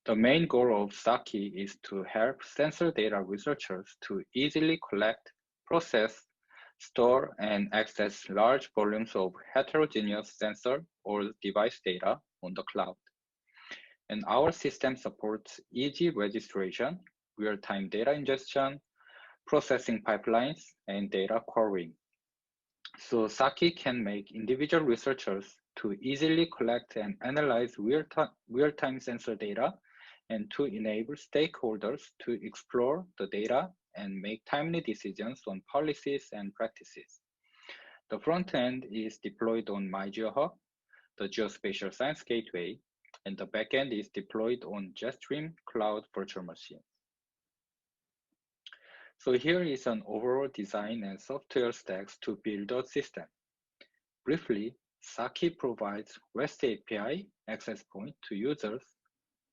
The main goal of Saki is to help sensor data researchers to easily collect, process, store, and access large volumes of heterogeneous sensor or device data on the cloud. And our system supports easy registration, real-time data ingestion, processing pipelines, and data querying. So Saki can make individual researchers to easily collect and analyze real-time sensor data and to enable stakeholders to explore the data and make timely decisions on policies and practices. The front end is deployed on MyGeoHub, the Geospatial Science Gateway, and the backend is deployed on Jetstream Cloud Virtual Machine. So here is an overall design and software stacks to build a system. Briefly, Saki provides REST API access point to users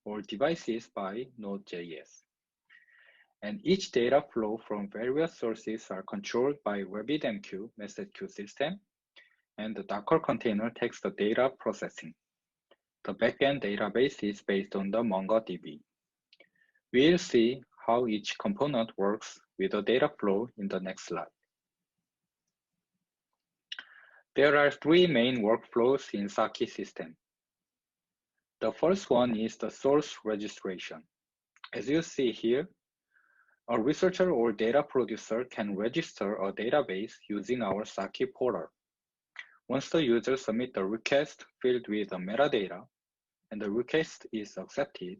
or devices by Node.js. And each data flow from various sources are controlled by RabbitMQ message queue system, and the Docker container takes the data processing. The backend database is based on the MongoDB. We'll see how each component works with the data flow in the next slide. There are three main workflows in Saki system. The first one is the source registration. As you see here, a researcher or data producer can register a database using our Saki portal. Once the user submits the request filled with the metadata and the request is accepted,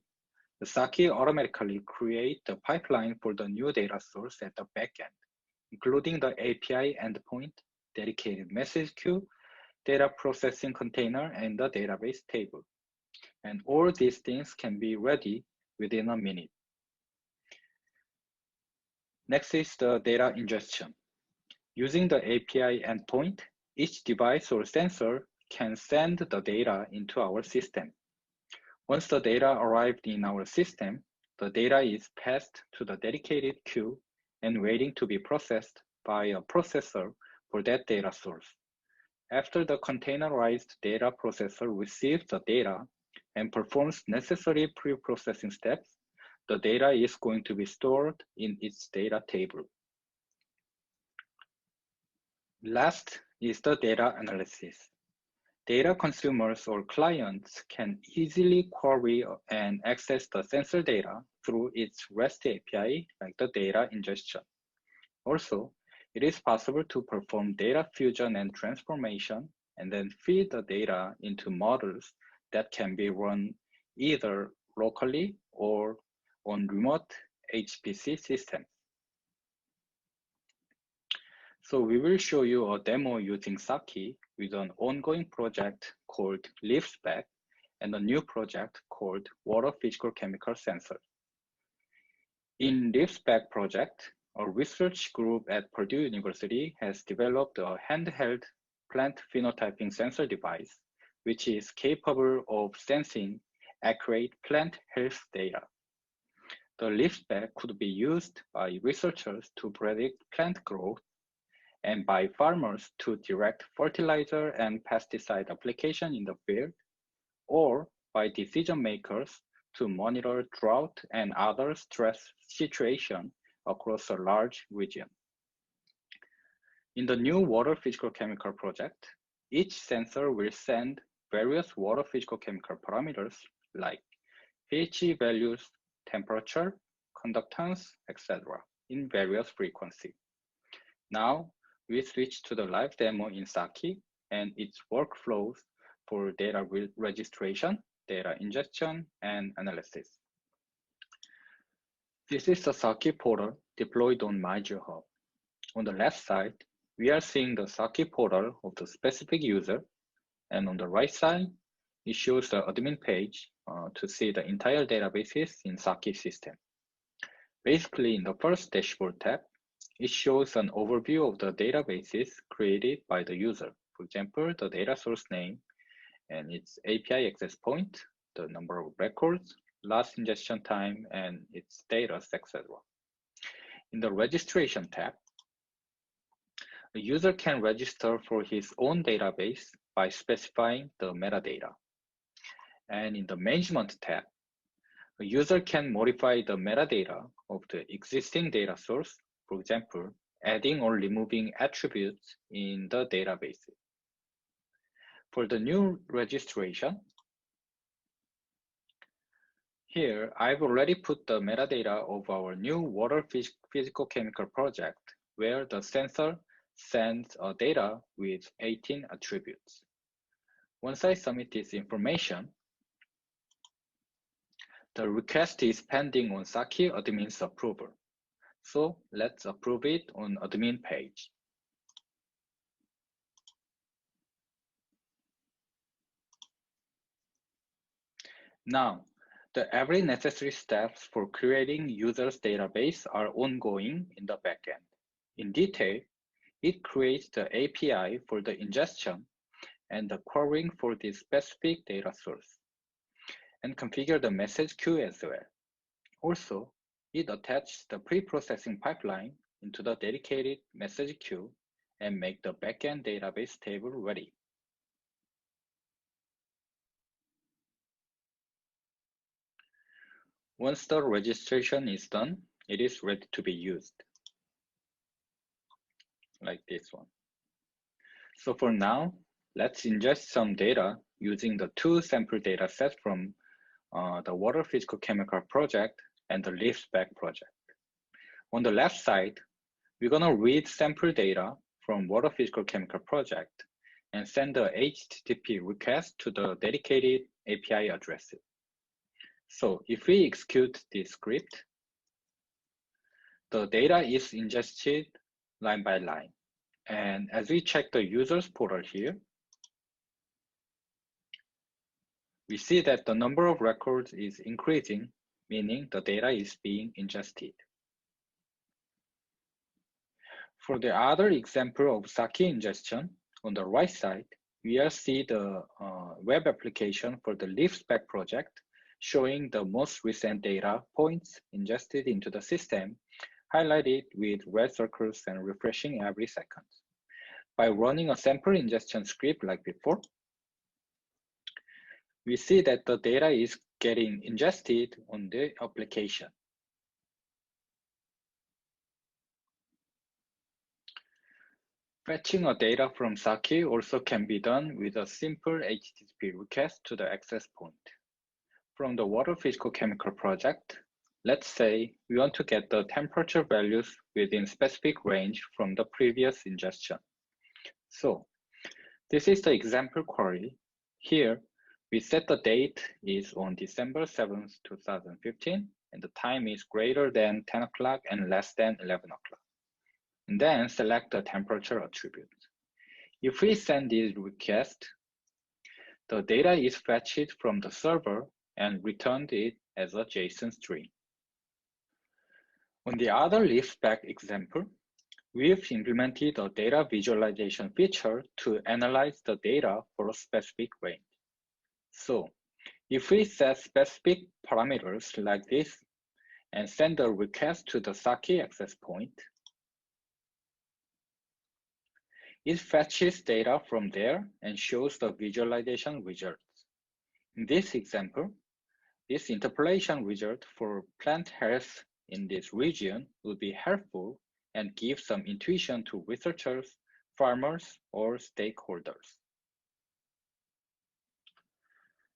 the Saki automatically creates the pipeline for the new data source at the backend, including the API endpoint, dedicated message queue, data processing container, and the database table. And all these things can be ready within a minute. Next is the data ingestion. Using the API endpoint, each device or sensor can send the data into our system. Once the data arrived in our system, the data is passed to the dedicated queue and waiting to be processed by a processor for that data source. After the containerized data processor receives the data and performs necessary pre-processing steps, the data is going to be stored in its data table. Last is the data analysis. Data consumers or clients can easily query and access the sensor data through its REST API, like the data ingestion. Also, it is possible to perform data fusion and transformation and then feed the data into models that can be run either locally or on remote HPC systems. So we will show you a demo using Saki with an ongoing project called LeafSpec and a new project called Water Physical Chemical Sensor. In LeafSpec project, a research group at Purdue University has developed a handheld plant phenotyping sensor device, which is capable of sensing accurate plant health data. The LeafSpec could be used by researchers to predict plant growth and by farmers to direct fertilizer and pesticide application in the field, or by decision makers to monitor drought and other stress situations across a large region. In the new water physical chemical project, each sensor will send various water physical chemical parameters like pH values, temperature, conductance, etc. in various frequency. Now, we switch to the live demo in Saki and its workflows for data registration, data ingestion, and analysis. This is the Saki portal deployed on MyGeoHub. On the left side, we are seeing the Saki portal of the specific user, and on the right side, it shows the admin page to see the entire databases in Saki system. Basically, in the first dashboard tab, it shows an overview of the databases created by the user. For example, the data source name and its API access point, the number of records, last ingestion time, and its status, etc. In the registration tab, a user can register for his own database by specifying the metadata. And in the management tab, A user can modify the metadata of the existing data source, for example, adding or removing attributes in the database. For the new registration, here I've already put the metadata of our new water physical-chemical project, where the sensor sends data with 18 attributes. Once I submit this information, the request is pending on Saki admin's approval. So let's approve it on admin page. Now, every necessary steps for creating users database are ongoing in the backend. In detail, it creates the API for the ingestion and the querying for this specific data source, and configure the message queue as well. Also, it attaches the pre-processing pipeline into the dedicated message queue and make the backend database table ready. Once the registration is done, it is ready to be used, like this one. So for now, let's ingest some data using the two sample data sets from the water physical chemical project and the leaf spec project. On the left side, we're gonna read sample data from water physical chemical project and send the HTTP request to the dedicated API address. So if we execute this script, the data is ingested line by line. And as we check the users portal here, we see that the number of records is increasing, meaning the data is being ingested. For the other example of Saki ingestion, on the right side, we see the web application for the leaf spec project, showing the most recent data points ingested into the system, highlighted with red circles and refreshing every second. By running a sample ingestion script like before, we see that the data is getting ingested on the application. Fetching a data from Saki also can be done with a simple HTTP request to the access point. From the water physical chemical project, let's say we want to get the temperature values within specific range from the previous ingestion. So this is the example query. Here, we set the date is on December 7th, 2015, and the time is greater than 10 o'clock and less than 11 o'clock. And then select the temperature attribute. If we send this request, the data is fetched from the server and returned it as a JSON string. On the other leaf spec example, we've implemented a data visualization feature to analyze the data for a specific range. So if we set specific parameters like this and send a request to the Saki access point, it fetches data from there and shows the visualization results. In this example, this interpolation result for plant health in this region would be helpful and give some intuition to researchers, farmers, or stakeholders.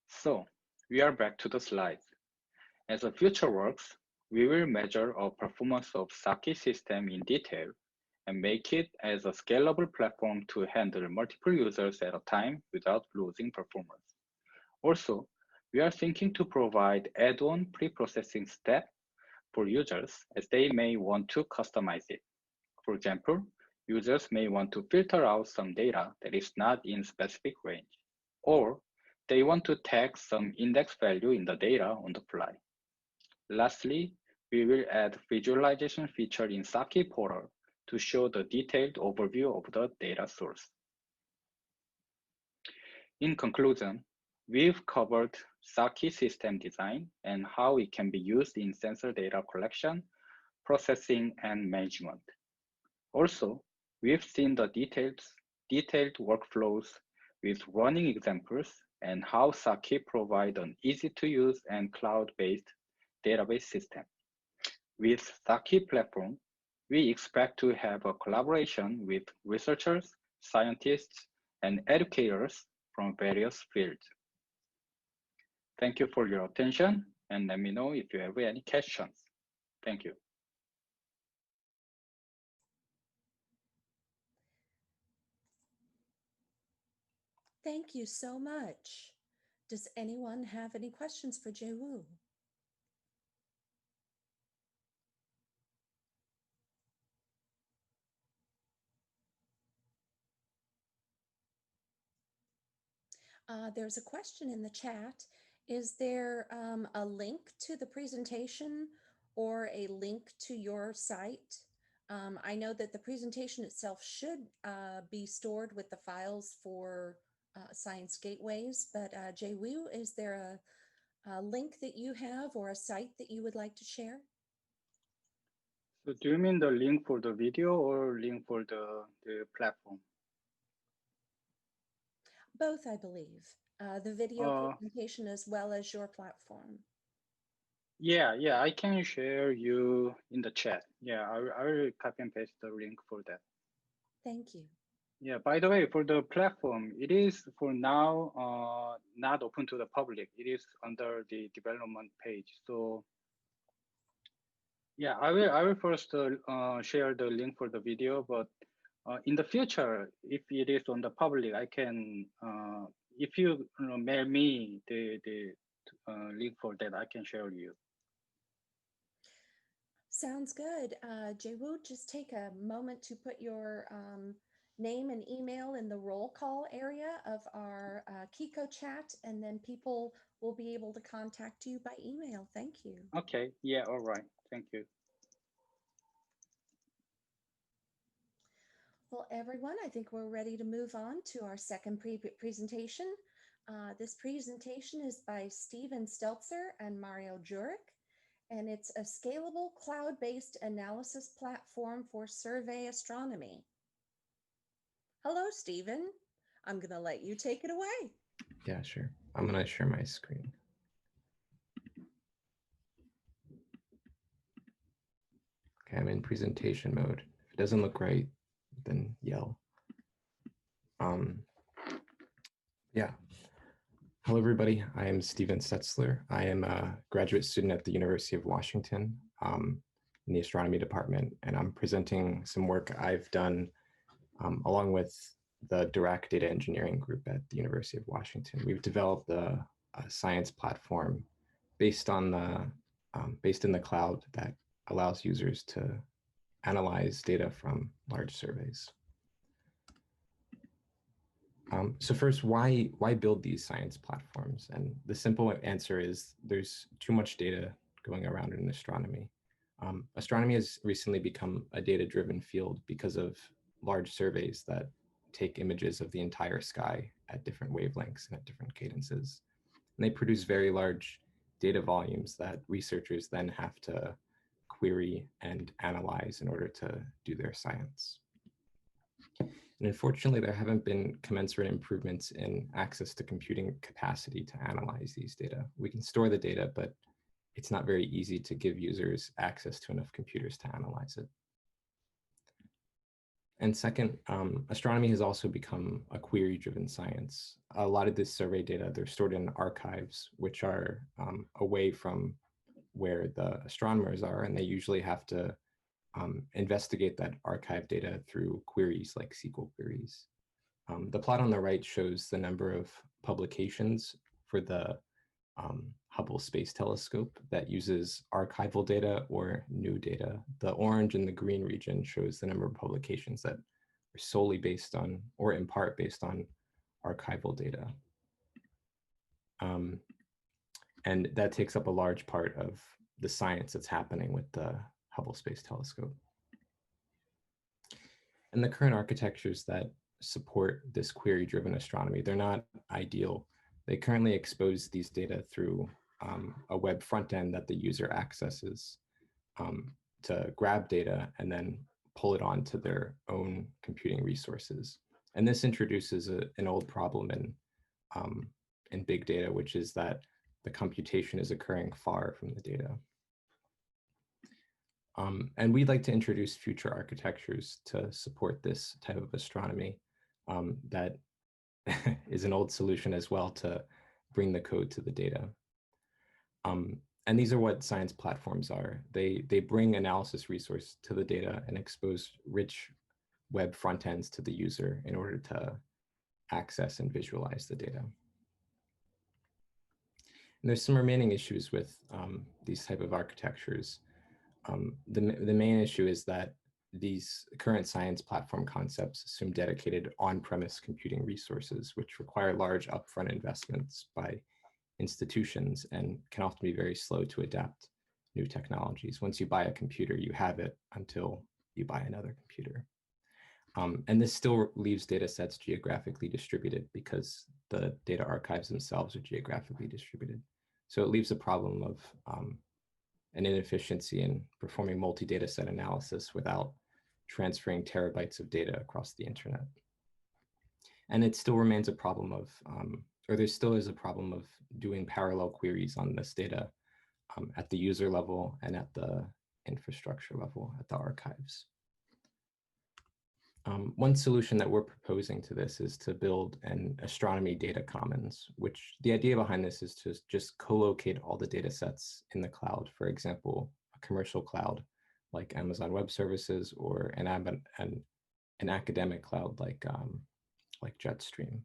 So we are back to the slides. As the future works, we will measure our performance of Saki system in detail and make it as a scalable platform to handle multiple users at a time without losing performance. Also, we are thinking to provide add-on pre-processing step for users as they may want to customize it. For example, users may want to filter out some data that is not in specific range, or they want to tag some index value in the data on the fly. Lastly, we will add visualization feature in Saki portal to show the detailed overview of the data source. In conclusion, we've covered Saki system design and how it can be used in sensor data collection, processing, and management. Also, we've seen the detailed workflows with running examples and how Saki provides an easy-to-use and cloud-based database system. With Saki platform, we expect to have a collaboration with researchers, scientists, and educators from various fields. Thank you for your attention, and let me know if you have any questions. Thank you. Thank you so much. Does anyone have any questions for Jae-woo? There's a question in the chat. Is there a link to the presentation or a link to your site? I know that the presentation itself should be stored with the files for Science Gateways, but Jae-woo, is there a link that you have or a site that you would like to share? So do you mean the link for the video or link for the platform? Both, I believe. The video presentation as well as your platform. Yeah, I can share you in the chat. Yeah, I will copy and paste the link for that. Thank you. Yeah, by the way, for the platform, it is for now not open to the public. It is under the development page. So yeah, I will first share the link for the video, but in the future, if it is on the public, I can, if you, mail me the link for that, I can share you. Sounds good. Jae-woo, just take a moment to put your name and email in the roll call area of our Kiko chat, and then people will be able to contact you by email. Thank you. Okay, yeah, all right, thank you. Well, everyone, I think we're ready to move on to our second presentation. This presentation is by Steven Stelzer and Mario Jurek, and it's a scalable cloud-based analysis platform for survey astronomy. Hello, Steven. I'm going to let you take it away. Yeah, sure. I'm going to share my screen. Okay, I'm in presentation mode. If it doesn't look right, then yell. Yeah. Hello, everybody. I am Steven Setzler. I am a graduate student at the University of Washington in the astronomy department, and I'm presenting some work I've done along with the Dirac Data Engineering Group at the University of Washington. We've developed a science platform based in the cloud that allows users to analyze data from large surveys. So first, why build these science platforms? And the simple answer is there's too much data going around in astronomy. Astronomy has recently become a data-driven field because of large surveys that take images of the entire sky at different wavelengths and at different cadences. And they produce very large data volumes that researchers then have to query and analyze in order to do their science. And unfortunately, there haven't been commensurate improvements in access to computing capacity to analyze these data. We can store the data, but it's not very easy to give users access to enough computers to analyze it. And second, astronomy has also become a query-driven science. A lot of this survey data, they're stored in archives, which are away from where the astronomers are, and they usually have to investigate that archive data through queries like SQL queries. The plot on the right shows the number of publications for the Hubble Space Telescope that uses archival data or new data. The orange and the green region shows the number of publications that are solely based on, or in part based on, archival data. And that takes up a large part of the science that's happening with the Hubble Space Telescope. And the current architectures that support this query-driven astronomy, they're not ideal. They currently expose these data through a web front end that the user accesses to grab data and then pull it onto their own computing resources. And this introduces an old problem in big data, which is that the computation is occurring far from the data. And we'd like to introduce future architectures to support this type of astronomy that is an old solution as well to bring the code to the data. And these are what science platforms are. They bring analysis resource to the data and expose rich web front ends to the user in order to access and visualize the data. And there's some remaining issues with these type of architectures. The main issue is that these current science platform concepts assume dedicated on-premise computing resources, which require large upfront investments by institutions and can often be very slow to adapt new technologies. Once you buy a computer, you have it until you buy another computer. And this still leaves data sets geographically distributed because the data archives themselves are geographically distributed. So it leaves a problem of an inefficiency in performing multi-data set analysis without transferring terabytes of data across the internet. And it still remains a problem of, or there still is a problem of doing parallel queries on this data at the user level and at the infrastructure level at the archives. One solution that we're proposing to this is to build an astronomy data commons, which the idea behind this is to just co-locate all the data sets in the cloud. For example, a commercial cloud like Amazon Web Services or an academic cloud like Jetstream.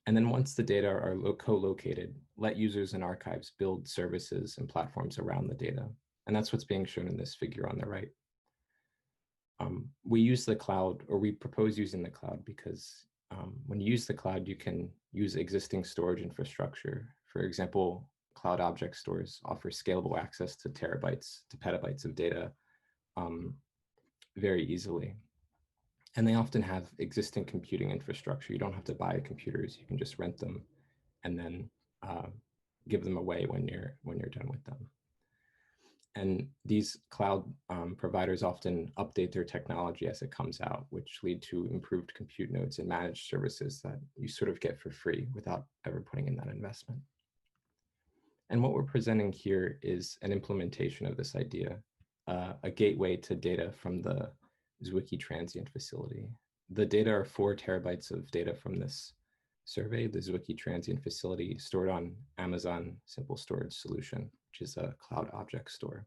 And then once the data are co-located, let users and archives build services and platforms around the data. And that's what's being shown in this figure on the right. We use the cloud, or we propose using the cloud because when you use the cloud, you can use existing storage infrastructure. For example, cloud object stores offer scalable access to terabytes to petabytes of data very easily. And they often have existing computing infrastructure. You don't have to buy computers. You can just rent them and then give them away when you're done with them. And these cloud providers often update their technology as it comes out, which lead to improved compute nodes and managed services that you sort of get for free without ever putting in that investment. And what we're presenting here is an implementation of this idea, a gateway to data from the Zwiki Transient facility. The data are 4 terabytes of data from this survey, the Zwiki Transient facility, stored on Amazon Simple Storage Solution, which is a cloud object store.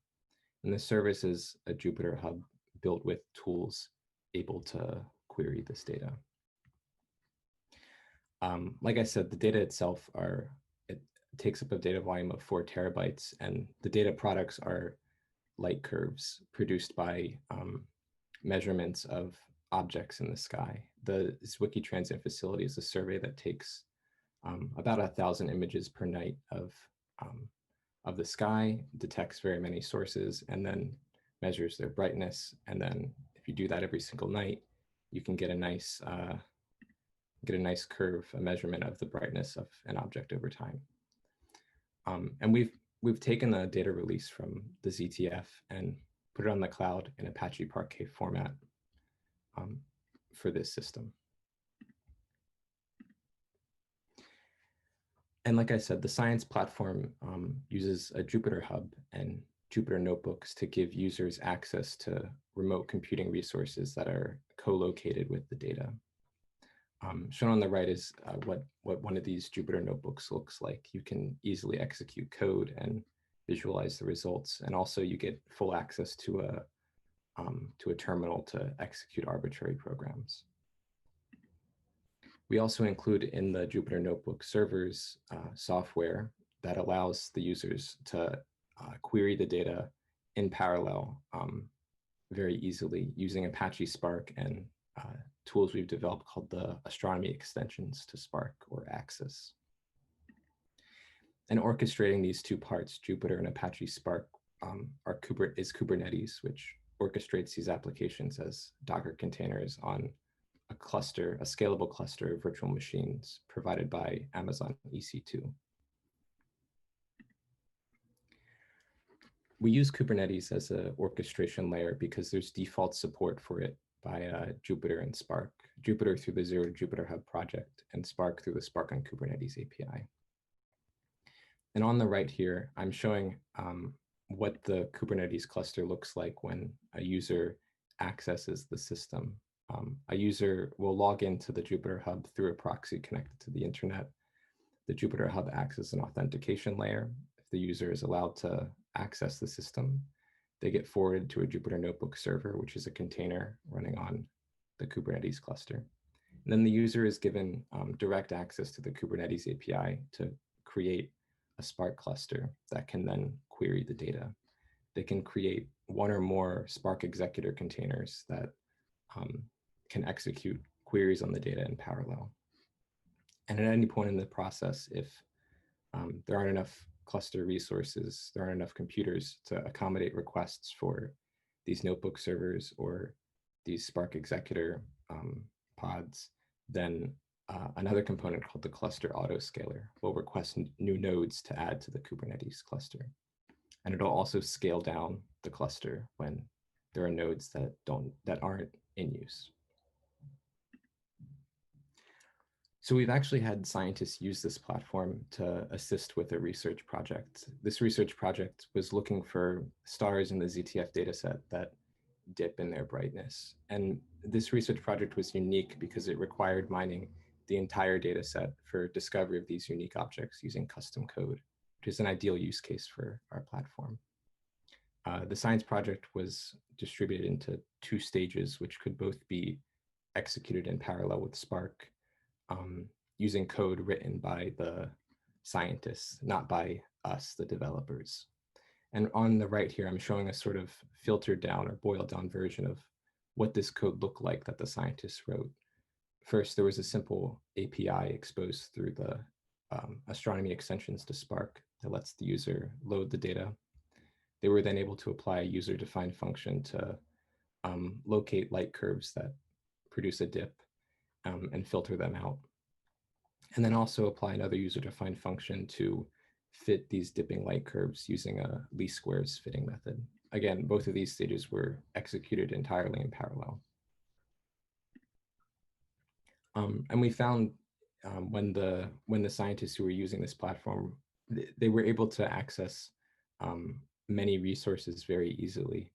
And the service is a Jupyter Hub built with tools able to query this data. Like I said, the data itself it takes up a data volume of 4 terabytes, and the data products are light curves produced by measurements of objects in the sky. The Zwiki Transient facility is a survey that takes about 1,000 images per night of the sky, detects very many sources, and then measures their brightness. And then if you do that every single night, you can get a nice curve, a measurement of the brightness of an object over time. And we've taken the data release from the ZTF and put it on the cloud in Apache Parquet format for this system. And like I said, the science platform uses a Jupyter Hub and Jupyter Notebooks to give users access to remote computing resources that are co-located with the data. Shown on the right is what one of these Jupyter Notebooks looks like. You can easily execute code and visualize the results, and also you get full access to a terminal to execute arbitrary programs. We also include in the Jupyter Notebook servers software that allows the users to query the data in parallel very easily using Apache Spark and tools we've developed called the Astronomy extensions to Spark or Axis. And orchestrating these two parts, Jupyter and Apache Spark, is Kubernetes, which orchestrates these applications as Docker containers on a cluster, a scalable cluster of virtual machines provided by Amazon EC2. We use Kubernetes as an orchestration layer because there's default support for it by Jupyter and Spark, Jupyter through the Zero Jupyter Hub project and Spark through the Spark on Kubernetes API. And on the right here, I'm showing what the Kubernetes cluster looks like when a user accesses the system. A user will log into the Jupyter Hub through a proxy connected to the internet. The Jupyter Hub acts as an authentication layer. If the user is allowed to access the system, they get forwarded to a Jupyter Notebook server, which is a container running on the Kubernetes cluster. And then the user is given direct access to the Kubernetes API to create a Spark cluster that can then query the data. They can create one or more Spark executor containers that can execute queries on the data in parallel. And at any point in the process, if there aren't enough cluster resources, there aren't enough computers to accommodate requests for these notebook servers or these Spark executor pods, then another component called the cluster autoscaler will request new nodes to add to the Kubernetes cluster. And it'll also scale down the cluster when there are nodes that aren't in use. So we've actually had scientists use this platform to assist with a research project. This research project was looking for stars in the ZTF dataset that dip in their brightness. And this research project was unique because it required mining the entire dataset for discovery of these unique objects using custom code, which is an ideal use case for our platform. The science project was distributed into 2 stages, which could both be executed in parallel with Spark, using code written by the scientists, not by us, the developers. And on the right here, I'm showing a sort of filtered down or boiled down version of what this code looked like that the scientists wrote. First, there was a simple API exposed through the astronomy extensions to Spark that lets the user load the data. They were then able to apply a user-defined function to locate light curves that produce a dip and filter them out. And then also apply another user-defined function to fit these dipping light curves using a least squares fitting method. Again, both of these stages were executed entirely in parallel. And we found when the scientists who were using this platform, they were able to access many resources very easily.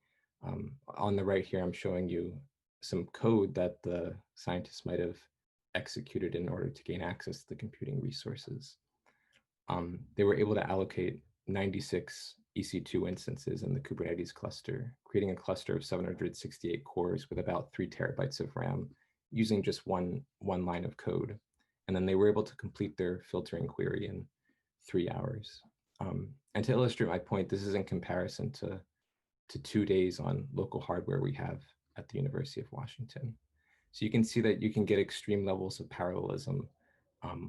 On the right here, I'm showing you some code that the scientists might have executed in order to gain access to the computing resources. They were able to allocate 96 EC2 instances in the Kubernetes cluster, creating a cluster of 768 cores with about 3 terabytes of RAM using just one line of code. And then they were able to complete their filtering query in 3 hours. And to illustrate my point, this is in comparison to 2 days on local hardware we have at the University of Washington. So you can see that you can get extreme levels of parallelism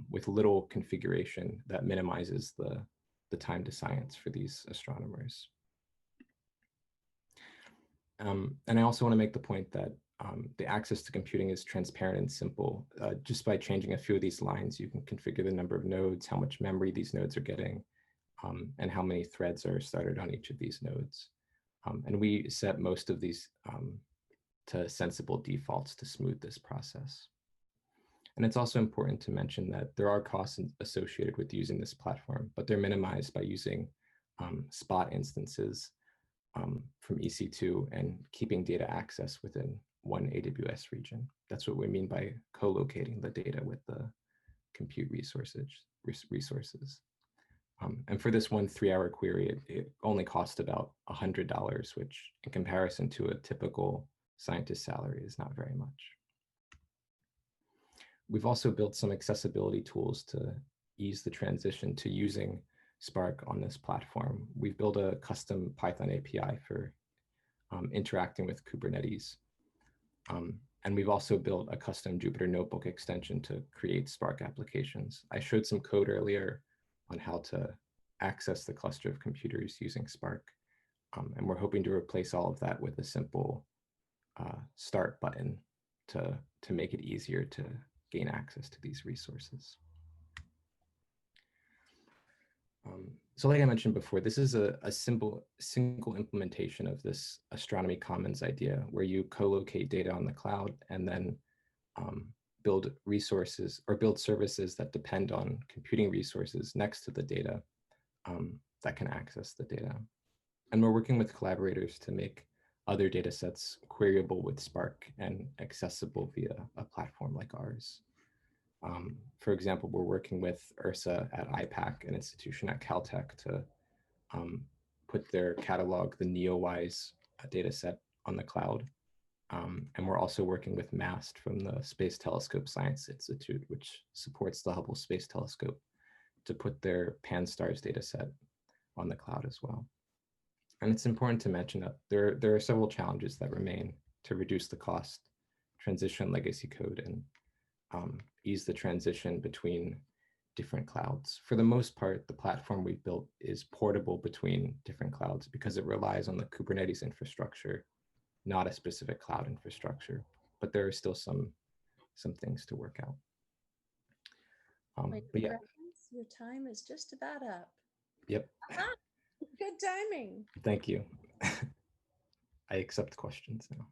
with little configuration that minimizes the time to science for these astronomers. And I also want to make the point that the access to computing is transparent and simple. Just by changing a few of these lines, you can configure the number of nodes, how much memory these nodes are getting, and how many threads are started on each of these nodes. And we set most of these to sensible defaults to smooth this process. And it's also important to mention that there are costs associated with using this platform, but they're minimized by using spot instances from EC2 and keeping data access within one AWS region. That's what we mean by co-locating the data with the compute resources. And for this one 3-hour query, it only cost about $100, which in comparison to a typical scientist salary is not very much. We've also built some accessibility tools to ease the transition to using Spark on this platform. We've built a custom Python API for interacting with Kubernetes. And we've also built a custom Jupyter Notebook extension to create Spark applications. I showed some code earlier on how to access the cluster of computers using Spark. And we're hoping to replace all of that with a simple start button to make it easier to gain access to these resources. So like I mentioned before, this is a single implementation of this Astronomy Commons idea where you co-locate data on the cloud and then build resources or build services that depend on computing resources next to the data that can access the data. And we're working with collaborators to make other data sets queryable with Spark and accessible via a platform like ours. For example, we're working with URSA at IPAC, an institution at Caltech, to put their catalog, the NeoWise data set, on the cloud. And we're also working with MAST from the Space Telescope Science Institute, which supports the Hubble Space Telescope, to put their Pan-STARRS data set on the cloud as well. And it's important to mention that there are several challenges that remain to reduce the cost, transition legacy code, and ease the transition between different clouds. For the most part, the platform we've built is portable between different clouds because it relies on the Kubernetes infrastructure, not a specific cloud infrastructure. But there are still some things to work out. But yeah. Your time is just about up. Yep. Good timing. Thank you. I accept questions now.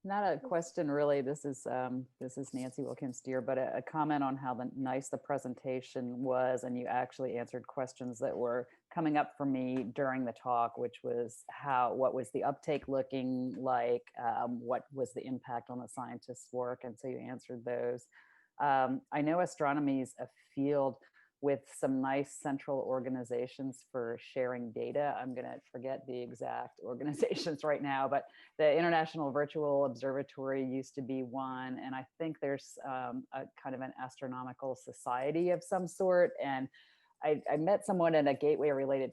Not a question really. This is Nancy Wilkins-Deere, but a comment on how nice the presentation was, and you actually answered questions that were coming up for me during the talk, which was what was the uptake looking like, what was the impact on the scientists' work, and so you answered those. I know astronomy is a field with some nice central organizations for sharing data. I'm going to forget the exact organizations right now, but the International Virtual Observatory used to be one. And I think there's a kind of an astronomical society of some sort. And I met someone at a Gateway related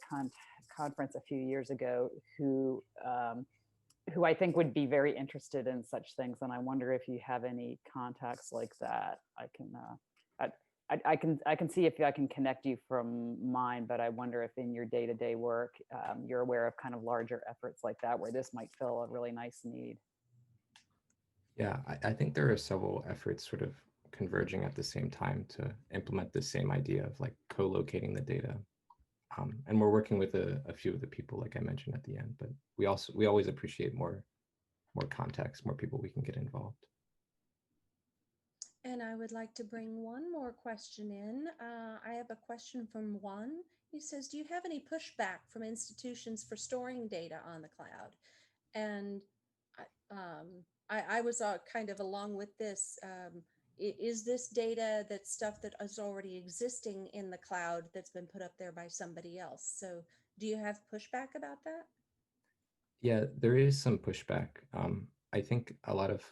conference a few years ago who I think would be very interested in such things. And I wonder if you have any contacts like that. I can see if I can connect you from mine, but I wonder if in your day-to-day work, you're aware of kind of larger efforts like that, where this might fill a really nice need. Yeah, I think there are several efforts sort of converging at the same time to implement the same idea of like co-locating the data. And we're working with a few of the people, like I mentioned at the end, but we always appreciate more context, more people we can get involved. And I would like to bring one more question in. I have a question from Juan. He says, do you have any pushback from institutions for storing data on the cloud? And I was kind of along with this. Is this data that's stuff that is already existing in the cloud that's been put up there by somebody else? So do you have pushback about that? Yeah, there is some pushback. I think a lot of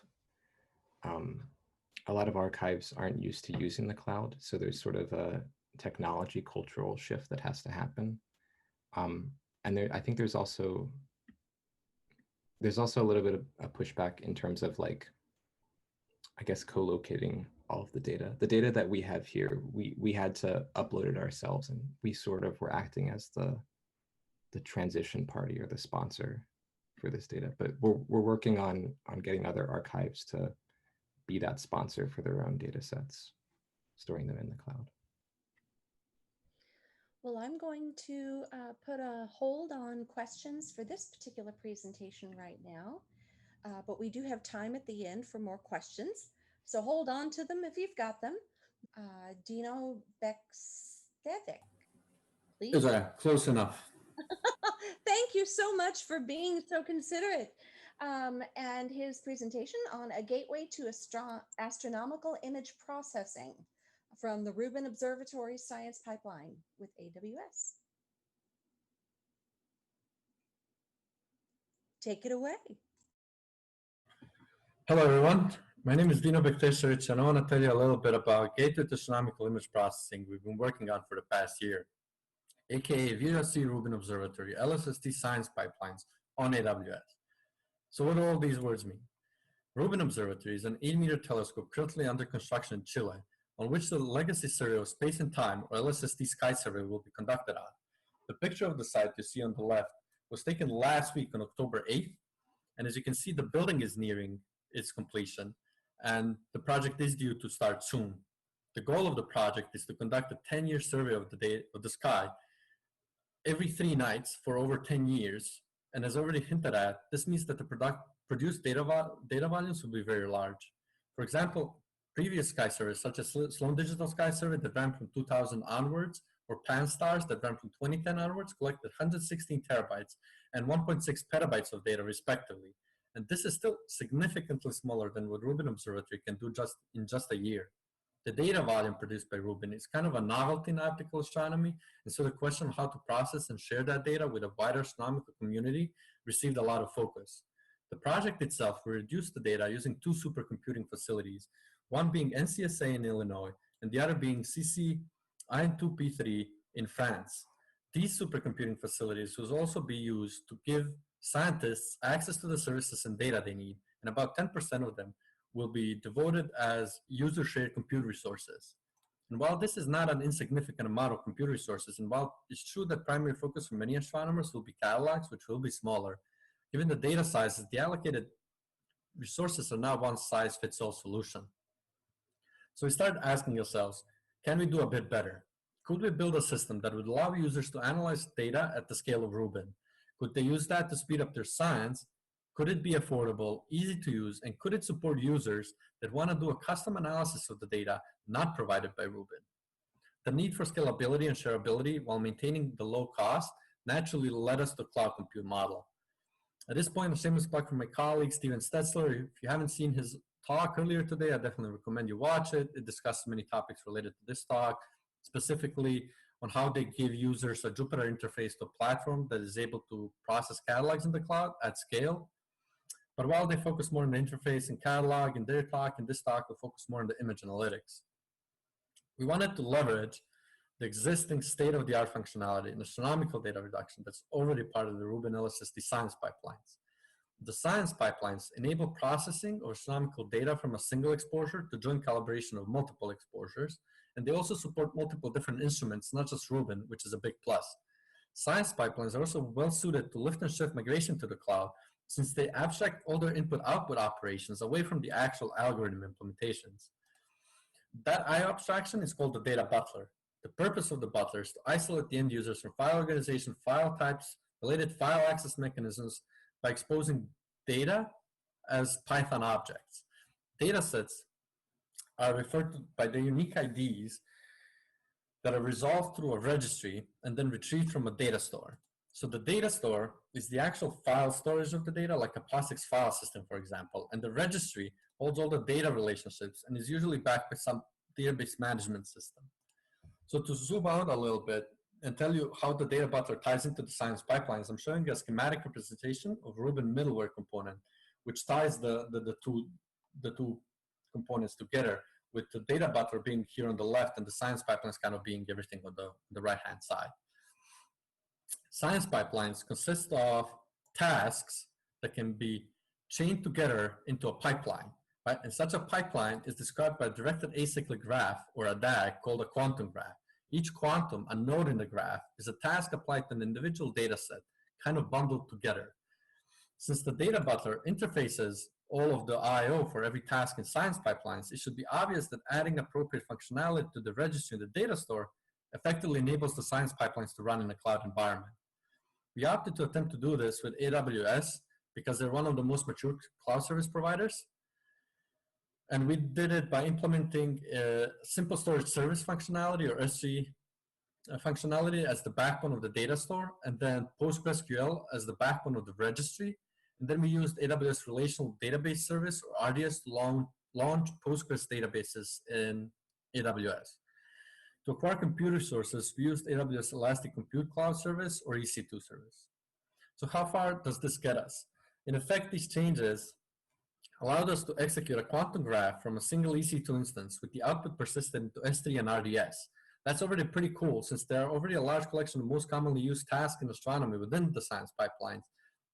archives aren't used to using the cloud, so there's sort of a technology cultural shift that has to happen. And I think there's also a little bit of a pushback in terms of like, I guess, co-locating all of the data. The data that we have here, we had to upload it ourselves, and we sort of were acting as the transition party or the sponsor for this data. But we're working on getting other archives to be that sponsor for their own data sets, storing them in the cloud. Well, I'm going to put a hold on questions for this particular presentation right now, but we do have time at the end for more questions. So hold on to them if you've got them. Dino Bekstevic, please. Close enough. Thank you so much for being so considerate. And his presentation on a gateway to astronomical image processing from the Rubin Observatory Science Pipeline with AWS. Take it away. Hello, everyone. My name is Dino Bektesevic, and I want to tell you a little bit about gateway to astronomical image processing we've been working on for the past year, aka VRC Rubin Observatory LSST Science Pipelines on AWS. So what do all these words mean? Rubin Observatory is an 8-meter telescope currently under construction in Chile, on which the legacy survey of space and time, or LSST sky survey, will be conducted on. The picture of the site you see on the left was taken last week on October 8th, and as you can see, the building is nearing its completion, and the project is due to start soon. The goal of the project is to conduct a 10-year survey of the sky every 3 nights for over 10 years. And as already hinted at, this means that the produced data volumes will be very large. For example, previous sky surveys, such as Sloan Digital Sky Survey that ran from 2000 onwards, or pan-stars that ran from 2010 onwards collected 116 terabytes and 1.6 petabytes of data respectively. And this is still significantly smaller than what Rubin Observatory can do in just a year. The data volume produced by Rubin is kind of a novelty in optical astronomy, and so the question of how to process and share that data with a wider astronomical community received a lot of focus. The project itself will reduce the data using two supercomputing facilities, one being NCSA in Illinois, and the other being CCIN2P3 in France. These supercomputing facilities will also be used to give scientists access to the services and data they need, and about 10% of them will be devoted as user-shared compute resources. And while this is not an insignificant amount of compute resources, and while it's true that primary focus for many astronomers will be catalogs, which will be smaller, given the data sizes, the allocated resources are not one-size-fits-all solution. So we started asking ourselves, can we do a bit better? Could we build a system that would allow users to analyze data at the scale of Rubin? Could they use that to speed up their science? Could it be affordable, easy to use, and could it support users that want to do a custom analysis of the data not provided by Rubin? The need for scalability and shareability while maintaining the low cost naturally led us to cloud compute model. At this point, a shameless plug for my colleague, Steven Stetzler. If you haven't seen his talk earlier today, I definitely recommend you watch it. It discusses many topics related to this talk, specifically on how they give users a Jupyter interface to a platform that is able to process catalogs in the cloud at scale. But while they focus more on the interface and catalog in their talk, in this talk, we'll focus more on the image analytics. We wanted to leverage the existing state-of-the-art functionality in astronomical data reduction that's already part of the Rubin LSST science pipelines. The science pipelines enable processing of astronomical data from a single exposure to joint calibration of multiple exposures, and they also support multiple different instruments, not just Rubin, which is a big plus. Science pipelines are also well suited to lift and shift migration to the cloud, since they abstract all their input-output operations away from the actual algorithm implementations. That I/O abstraction is called the data butler. The purpose of the butler is to isolate the end users from file organization, file types, related file access mechanisms by exposing data as Python objects. Data sets are referred to by their unique IDs that are resolved through a registry and then retrieved from a data store. So the data store is the actual file storage of the data, like a POSIX file system, for example, and the registry holds all the data relationships and is usually backed by some database management system. So to zoom out a little bit and tell you how the data butler ties into the science pipelines, I'm showing you a schematic representation of Rubin middleware component, which ties the two components together, with the data butler being here on the left and the science pipelines kind of being everything on the right-hand side. Science pipelines consist of tasks that can be chained together into a pipeline, right? And such a pipeline is described by a directed acyclic graph, or a DAG, called a quantum graph. Each quantum, a node in the graph, is a task applied to an individual data set, kind of bundled together. Since the data butler interfaces all of the I/O for every task in science pipelines, it should be obvious that adding appropriate functionality to the registry in the data store effectively enables the science pipelines to run in a cloud environment. We opted to attempt to do this with AWS because they're one of the most mature cloud service providers. And we did it by implementing simple storage service functionality, or S3 functionality, as the backbone of the data store, and then PostgreSQL as the backbone of the registry. And then we used AWS Relational Database Service, or RDS, to launch Postgres databases in AWS. To acquire compute resources, we used AWS Elastic Compute Cloud Service, or EC2 service. So how far does this get us? In effect, these changes allowed us to execute a quantum graph from a single EC2 instance with the output persisted into S3 and RDS. That's already pretty cool, since there are already a large collection of most commonly used tasks in astronomy within the science pipelines.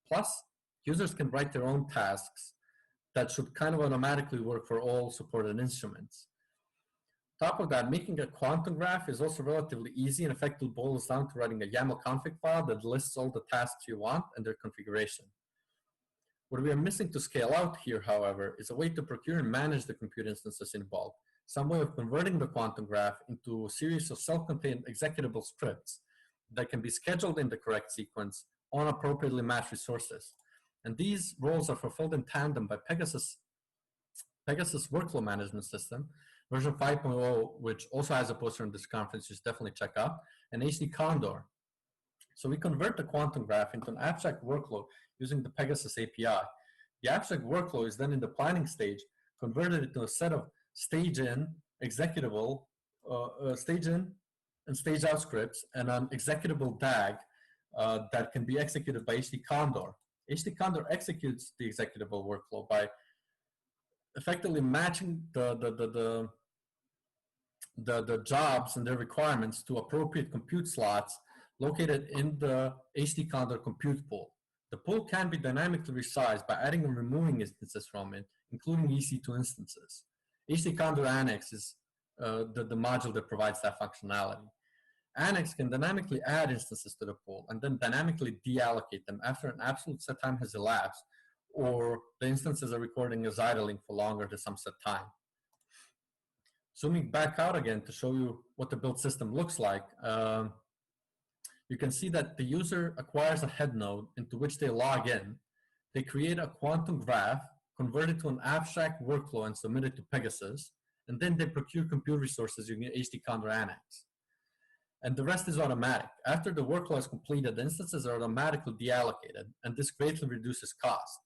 Plus, users can write their own tasks that should kind of automatically work for all supported instruments. Top of that, making a quantum graph is also relatively easy and effectively boils down to writing a YAML config file that lists all the tasks you want and their configuration. What we are missing to scale out here, however, is a way to procure and manage the compute instances involved, some way of converting the quantum graph into a series of self-contained executable scripts that can be scheduled in the correct sequence on appropriately matched resources. And these roles are fulfilled in tandem by Pegasus workflow management system version 5.0, which also has a poster in this conference, you should definitely check out, and HDCondor. So we convert the quantum graph into an abstract workflow using the Pegasus API. The abstract workflow is then in the planning stage, converted into a set of stage-in, executable, stage-in and stage-out scripts, and an executable DAG that can be executed by HDCondor. HDCondor executes the executable workflow by effectively matching the jobs and their requirements to appropriate compute slots located in the HDCondor compute pool. The pool can be dynamically resized by adding and removing instances from it, including EC2 instances. HDCondor Annex is the module that provides that functionality. Annex can dynamically add instances to the pool and then dynamically deallocate them after an absolute set time has elapsed, or the instances are recording as idling for longer than some set time. Zooming back out again to show you what the build system looks like, you can see that the user acquires a head node into which they log in. They create a quantum graph, convert it to an abstract workflow and submit it to Pegasus, and then they procure compute resources using HDCondor Annex. And the rest is automatic. After the workflow is completed, the instances are automatically deallocated, and this greatly reduces cost.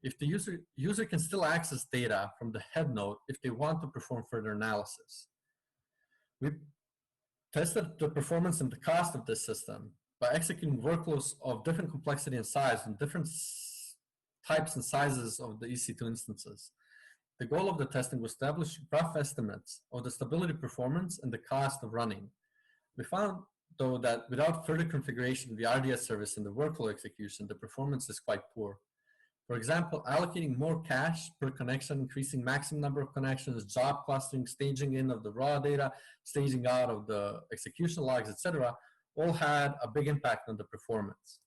If the user can still access data from the head node if they want to perform further analysis. We tested the performance and the cost of this system by executing workflows of different complexity and size and different types and sizes of the EC2 instances. The goal of the testing was to establish rough estimates of the stability performance and the cost of running. We found, though, that without further configuration of the RDS service and the workflow execution, the performance is quite poor. For example, allocating more cache per connection, increasing maximum number of connections, job clustering, staging in of the raw data, staging out of the execution logs, etc., all had a big impact on the performance.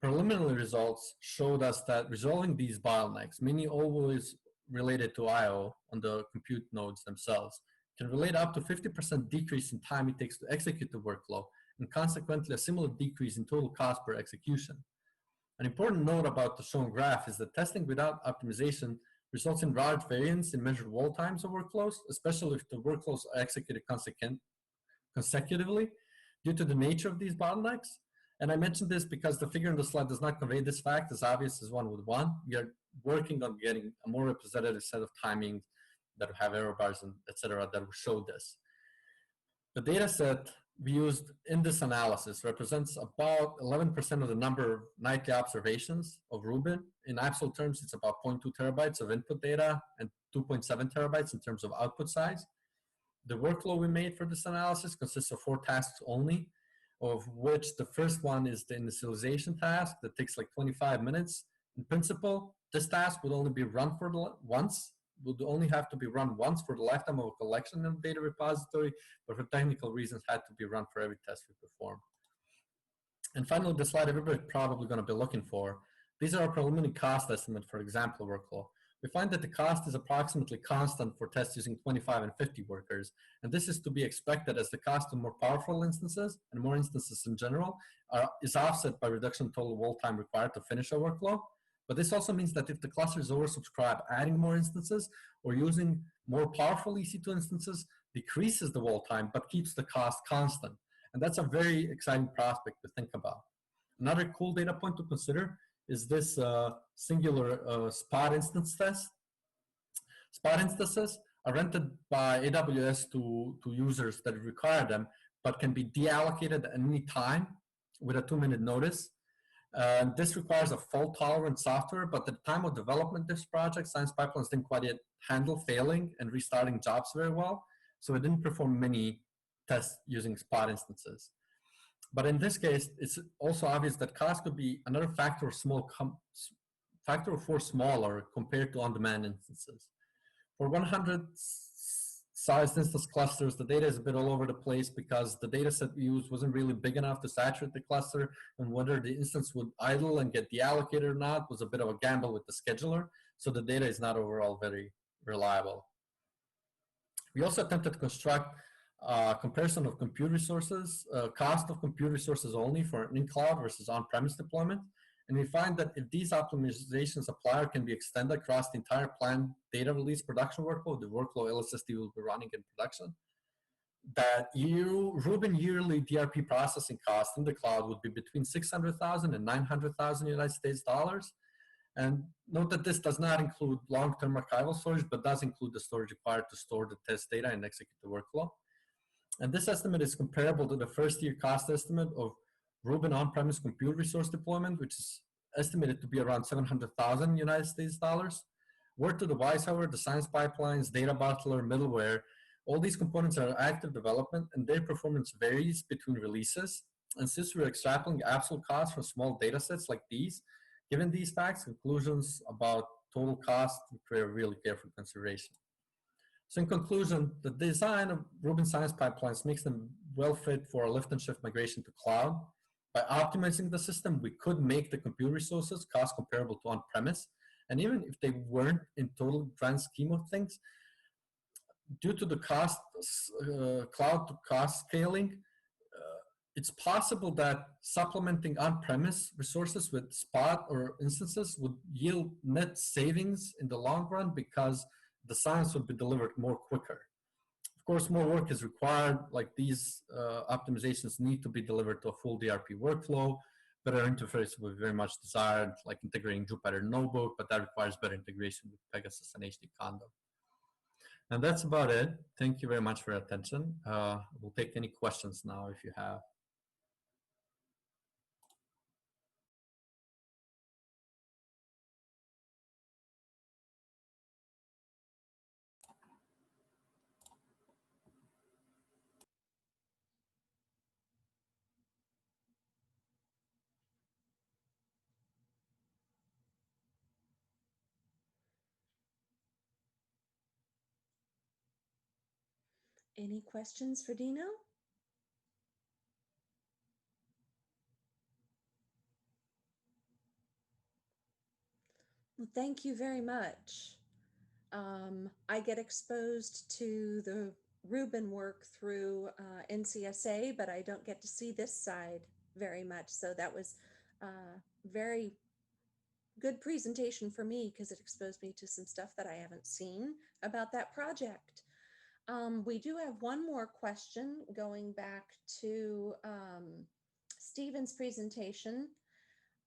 Preliminary results showed us that resolving these bottlenecks, many always related to I/O on the compute nodes themselves, can relate up to 50% decrease in time it takes to execute the workflow, and consequently a similar decrease in total cost per execution. An important note about the shown graph is that testing without optimization results in large variance in measured wall times of workflows, especially if the workflows are executed consecutively due to the nature of these bottlenecks. And I mentioned this because the figure on the slide does not convey this fact as obvious as one would want. We are working on getting a more representative set of timings that have error bars and etc. that will show this. The data set we used in this analysis represents about 11% of the number of nightly observations of Rubin. In absolute terms, it's about 0.2 terabytes of input data and 2.7 terabytes in terms of output size. The workflow we made for this analysis consists of 4 tasks only, of which the first one is the initialization task that takes like 25 minutes. In principle, this task would only be run for would only have to be run once for the lifetime of a collection in the data repository, but for technical reasons had to be run for every test we perform. And finally, the slide everybody's probably going to be looking for. These are our preliminary cost estimate for example workflow. We find that the cost is approximately constant for tests using 25 and 50 workers, and this is to be expected as the cost of more powerful instances and more instances in general is offset by reduction in total wall time required to finish a workflow. But this also means that if the cluster is oversubscribed, adding more instances or using more powerful EC2 instances decreases the wall time but keeps the cost constant. And that's a very exciting prospect to think about. Another cool data point to consider is this singular spot instance test. Spot instances are rented by AWS to users that require them, but can be deallocated at any time with a 2-minute notice. This requires a fault-tolerant software, but at the time of development of this project, Science Pipelines didn't quite yet handle failing and restarting jobs very well, so it didn't perform many tests using spot instances. But in this case, it's also obvious that cost could be another factor of 4 smaller compared to on-demand instances. For 100 sized instance clusters, the data is a bit all over the place because the data set we used wasn't really big enough to saturate the cluster, and whether the instance would idle and get deallocated or not was a bit of a gamble with the scheduler, so the data is not overall very reliable. We also attempted to construct a comparison of compute resources, cost of compute resources only for an in-cloud versus on-premise deployment, And we find that if these optimizations apply or can be extended across the entire planned data release production workload, the workload LSSD will be running in production, that Rubin yearly DRP processing cost in the cloud would be between 600,000 and 900,000 United States dollars. And note that this does not include long-term archival storage, but does include the storage required to store the test data and execute the workflow. And this estimate is comparable to the first-year cost estimate of Rubin on-premise compute resource deployment, which is estimated to be around 700,000 United States dollars. Word to the wise, however, the science pipelines, data bottler, middleware, all these components are active development and their performance varies between releases. And since we're extrapolating absolute costs from small data sets like these, given these facts, conclusions about total cost require really careful consideration. So in conclusion, the design of Rubin science pipelines makes them well fit for a lift and shift migration to cloud. By optimizing the system, we could make the compute resources cost comparable to on-premise. And even if they weren't in total grand scheme of things, due to the cost, cloud to cost scaling, it's possible that supplementing on-premise resources with spot or instances would yield net savings in the long run because the science would be delivered more quicker. Of course, more work is required, like these optimizations need to be delivered to a full DRP workflow. Better interface would be very much desired, like integrating Jupyter Notebook, but that requires better integration with Pegasus and HDCondor. And that's about it. Thank you very much for your attention. We'll take any questions now if you have. Any questions for Dino? Well, thank you very much. I get exposed to the Rubin work through NCSA, but I don't get to see this side very much. So that was very good presentation for me because it exposed me to some stuff that I haven't seen about that project. We do have one more question going back to Stephen's presentation.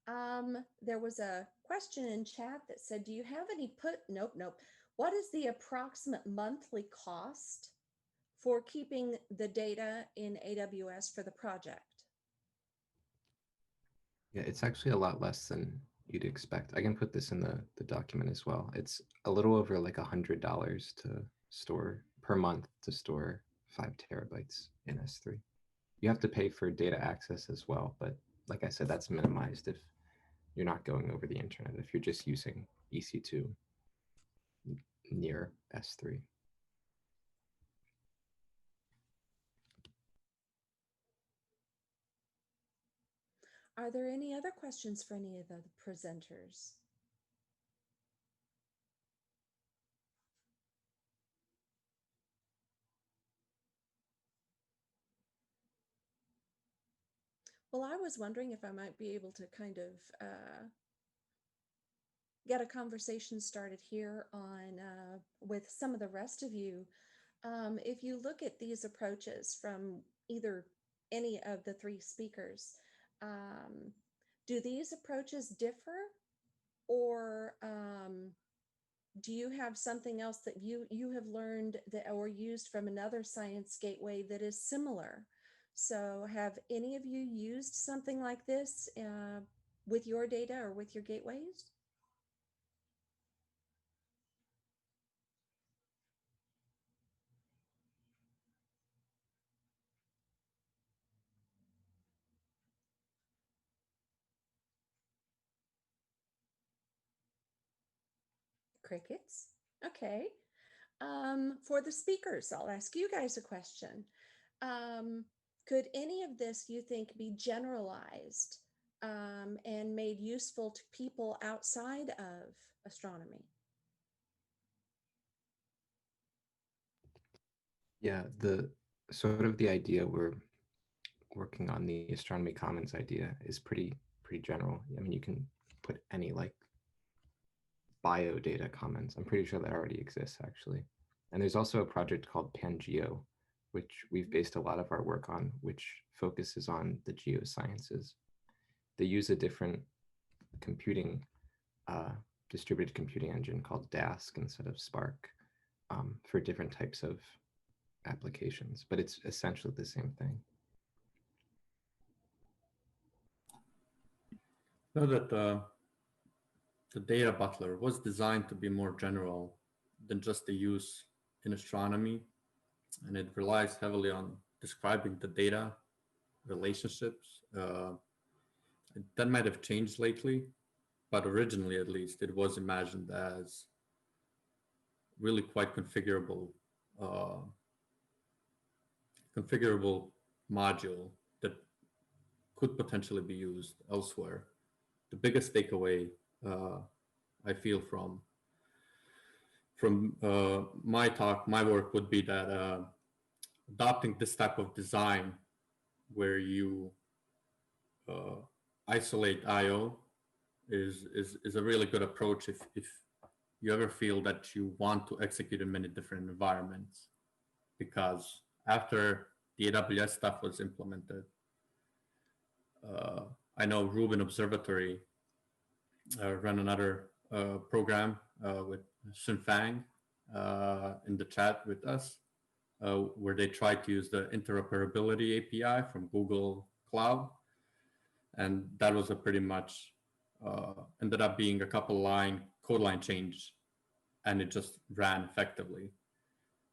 There was a question in chat that said, do you have any nope. What is the approximate monthly cost for keeping the data in AWS for the project? Yeah, it's actually a lot less than you'd expect. I can put this in the document as well. It's a little over like $100 to store per month to store 5 terabytes in S3. You have to pay for data access as well, but like I said, that's minimized if you're not going over the internet, if you're just using EC2 near S3. Are there any other questions for any of the presenters? Well, I was wondering if I might be able to kind of get a conversation started here on with some of the rest of you. If you look at these approaches from either any of the 3 speakers, do these approaches differ, or do you have something else that you have learned that or used from another science gateway that is similar? So have any of you used something like this with your data or with your gateways? Crickets. Okay. For the speakers, I'll ask you guys a question. Could any of this, you think, be generalized and made useful to people outside of astronomy? Yeah, the sort of the idea we're working on, the Astronomy Commons idea, is pretty pretty general. I mean, you can put any like bio data comments. I'm pretty sure that already exists actually. And there's also a project called Pangeo, which we've based a lot of our work on, which focuses on the geosciences. They use a different computing, distributed computing engine called Dask instead of Spark for different types of applications, but it's essentially the same thing. Know that the data butler was designed to be more general than just the use in astronomy, and it relies heavily on describing the data relationships. That might have changed lately, but originally at least it was imagined as really quite configurable module that could potentially be used elsewhere. The biggest takeaway I feel from my work would be that adopting this type of design where you isolate I/O is a really good approach if you ever feel that you want to execute in many different environments. Because after the AWS stuff was implemented, I know Rubin Observatory ran another program with Sun Fang in the chat with us, where they tried to use the interoperability API from Google Cloud. And that was a pretty much ended up being a couple code line change, and it just ran effectively.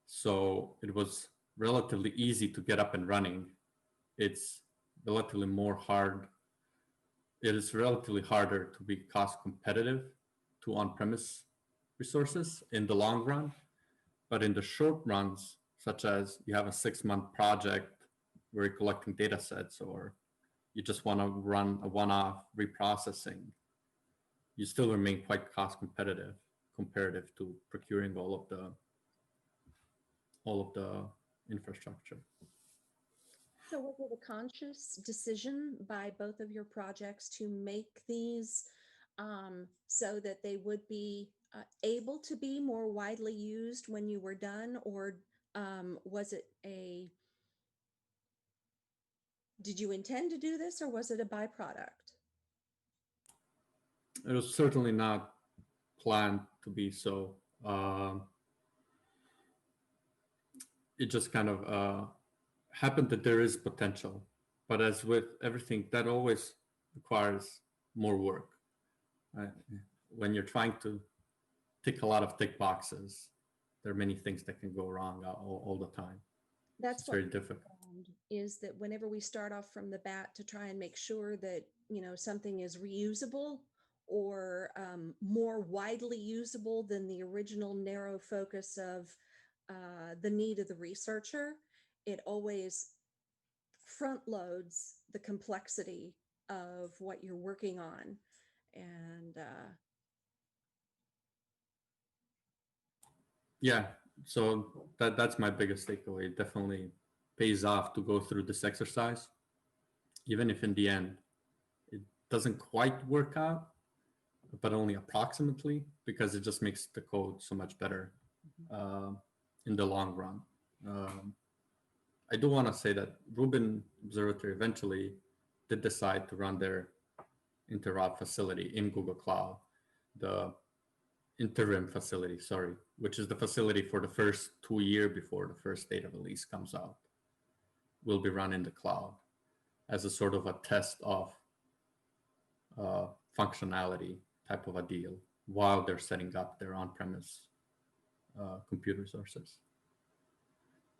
So it was relatively easy to get up and running. It's relatively it is relatively harder to be cost competitive to on-premise resources in the long run. But in the short runs, such as you have a 6-month project where you're collecting data sets, or you just want to run a one-off reprocessing, you still remain quite cost competitive comparative to procuring all of the infrastructure. So was it a conscious decision by both of your projects to make these so that they would be able to be more widely used when you were done, or was it did you intend to do this, or was it a byproduct? It was certainly not planned to be so. It just kind of happened that there is potential, but as with everything, that always requires more work. When you're trying to tick a lot of tick boxes, there are many things that can go wrong all the time. That's very difficult. Is that whenever we start off from the bat to try and make sure that something is reusable or more widely usable than the original narrow focus of the need of the researcher, it always front loads the complexity of what you're working on. And yeah, so that's my biggest takeaway. It definitely pays off to go through this exercise, even if in the end it doesn't quite work out, but only approximately, because it just makes the code so much better in the long run. I do want to say that Rubin Observatory eventually did decide to run their interop facility in Google Cloud, the interim facility, sorry, which is the facility for the first 2 years before the first data release comes out, will be run in the cloud as a sort of a test of functionality type of a deal while they're setting up their on-premise compute resources.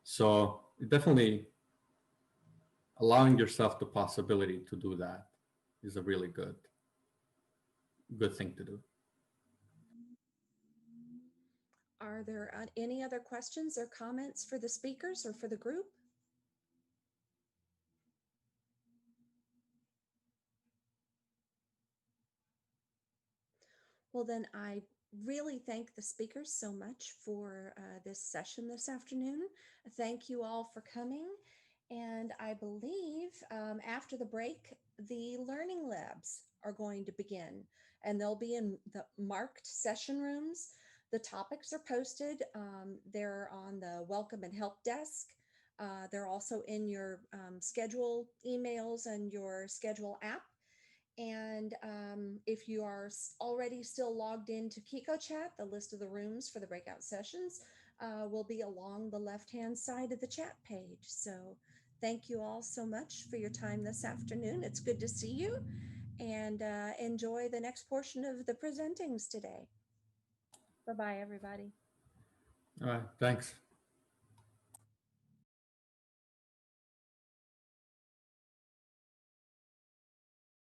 So definitely allowing yourself the possibility to do that is a really good thing to do. are there any other questions or comments for the speakers or for the group? Well, then I really thank the speakers so much for this session this afternoon. Thank you all for coming. And I believe after the break, the learning labs are going to begin, and they'll be in the marked session rooms. The topics are posted. They're on the welcome and help desk. They're also in your schedule emails and your schedule app. And if you are already still logged into KikoChat, the list of the rooms for the breakout sessions will be along the left-hand side of the chat page. So thank you all so much for your time this afternoon. It's good to see you, and enjoy the next portion of the presentings today. Bye-bye, everybody. All right, thanks.